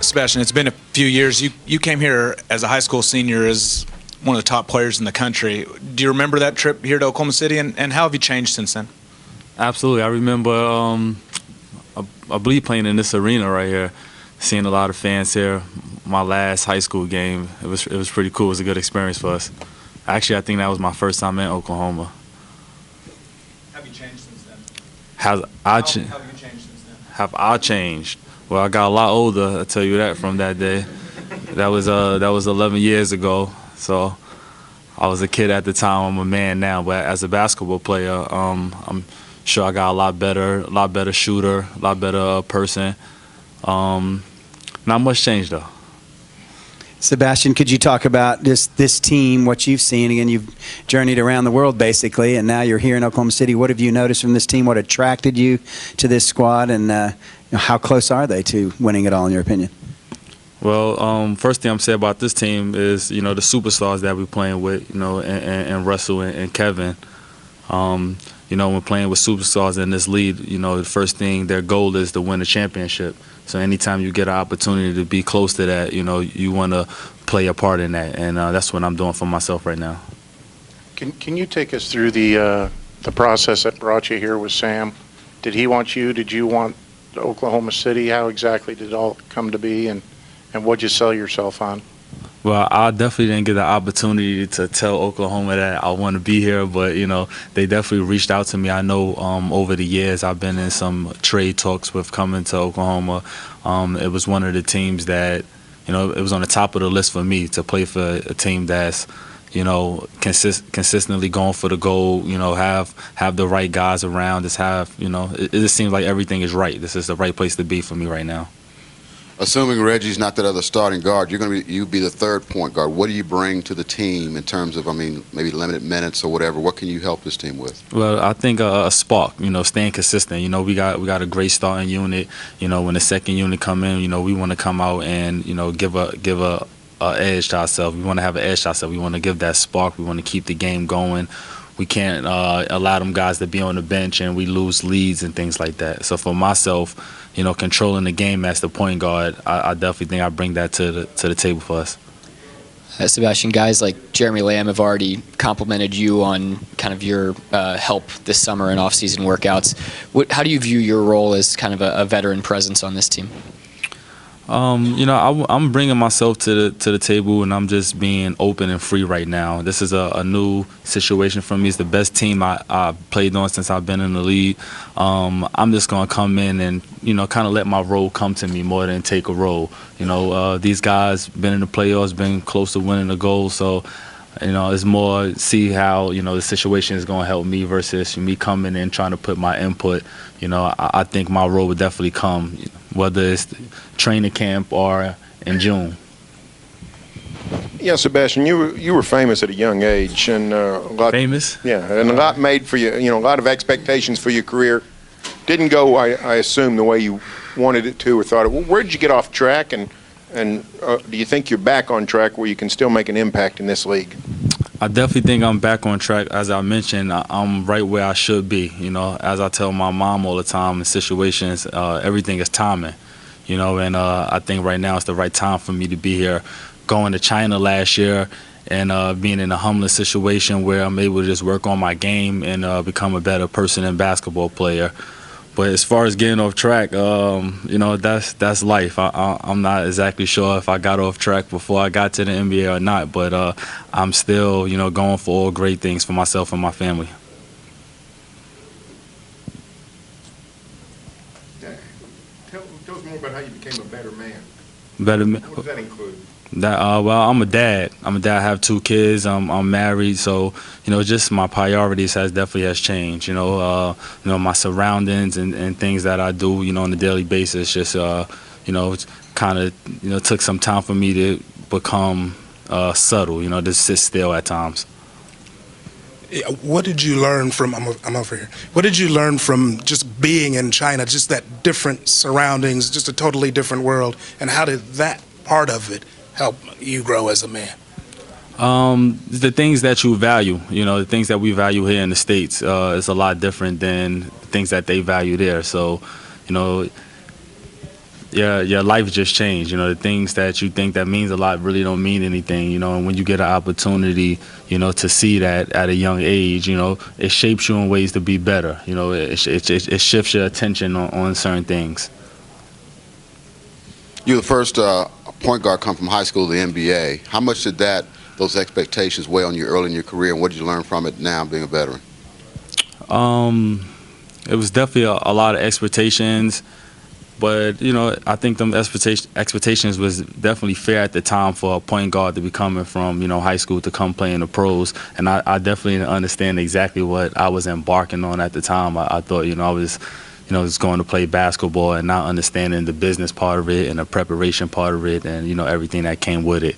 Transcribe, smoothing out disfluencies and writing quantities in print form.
Sebastian, it's been a few years. You came here as a high school senior as one of the top players in the country. Do you remember that trip here to Oklahoma City, and how have you changed since then? Absolutely. I remember, I believe, playing in this arena right here, seeing a lot of fans here. My last high school game, it was pretty cool. It was a good experience for us. Actually, I think that was my first time in Oklahoma. Have you changed since then? How have you changed since then? Have I changed? Well, I got a lot older. I'll tell you that from that day. That was 11 years ago. So I was a kid at the time. I'm a man now. But as a basketball player, I'm sure I got a lot better shooter, a lot better person. Not much change though. Sebastian, could you talk about this team, what you've seen? Again, you've journeyed around the world basically, and now you're here in Oklahoma City. What have you noticed from this team? What attracted you to this squad, and how close are they to winning it all, in your opinion? Well, first thing I'm saying about this team is, the superstars that we're playing with, and Russell and Kevin. When playing with superstars in this league, the first thing, their goal is to win a championship. So anytime you get an opportunity to be close to that, you want to play a part in that, and that's what I'm doing for myself right now. Can you take us through the process that brought you here with Sam? Did he want you? Did you want Oklahoma City? How exactly did it all come to be, and what'd you sell yourself on? Well, I definitely didn't get the opportunity to tell Oklahoma that I want to be here, but, they definitely reached out to me. I know over the years I've been in some trade talks with coming to Oklahoma. It was one of the teams that, it was on the top of the list for me to play for a team that's, consistently going for the goal, have the right guys around, it just seems like everything is right. This is the right place to be for me right now. Assuming Reggie's not that other starting guard, you'd be the third point guard. What do you bring to the team in terms of, maybe limited minutes or whatever? What can you help this team with? Well, I think a spark, staying consistent. We got a great starting unit. When the second unit come in, we want to come out and, give a edge to ourselves. We want to have an edge to ourselves. We want to give that spark. We want to keep the game going. We can't allow them guys to be on the bench and we lose leads and things like that. So for myself, controlling the game as the point guard, I definitely think I bring that to the table for us. Sebastian, guys like Jeremy Lamb have already complimented you on kind of your help this summer in off-season workouts. How do you view your role as kind of a veteran presence on this team? I'm bringing myself to the table, and I'm just being open and free right now. This is a new situation for me. It's the best team I played on since I've been in the league. I'm just going to come in and, kind of let my role come to me more than take a role. These guys been in the playoffs, been close to winning the goal, so it's more see how, the situation is going to help me versus me coming in trying to put my input. I think my role would definitely come, whether it's training camp or in June. Yeah, Sebastian, you were famous at a young age, and a lot. Famous? Yeah, and a lot made for you. A lot of expectations for your career. Didn't go, I assume, the way you wanted it to or thought it. Well, where did you get off track, and do you think you're back on track where you can still make an impact in this league? I definitely think I'm back on track. As I mentioned, I'm right where I should be. As I tell my mom all the time in situations, everything is timing. And I think right now it's the right time for me to be here. Going to China last year and being in a humbling situation where I'm able to just work on my game and become a better person and basketball player. But as far as getting off track, that's life. I'm not exactly sure if I got off track before I got to the NBA or not, but I'm still, going for all great things for myself and my family. Tell us more about how you became a better man. Better man. What does that include? Well, I'm a dad. I have 2 kids. I'm married, so just my priorities definitely has changed. My surroundings and things that I do, on a daily basis, just kind of took some time for me to become subtle. To sit still at times. What did you learn from? I'm over here. What did you learn from just being in China? Just that different surroundings, just a totally different world, and how did that part of it help you grow as a man? The things that you value, the things that we value here in the States is a lot different than the things that they value there. So, your life just changed. You know, the things that you think that means a lot really don't mean anything. You know, and when you get an opportunity, you know, to see that at a young age, you know, it shapes you in ways to be better. You know, it shifts your attention on certain things. You're the first point guard come from high school to the NBA. How much did those expectations weigh on you early in your career, and what did you learn from it now being a veteran? It was definitely a lot of expectations, but you know, I think them expectations was definitely fair at the time for a point guard to be coming from, you know, high school to come play in the pros, and I definitely didn't understand exactly what I was embarking on at the time. I thought, you know, I was, you know, just going to play basketball and not understanding the business part of it and the preparation part of it, and you know, everything that came with it.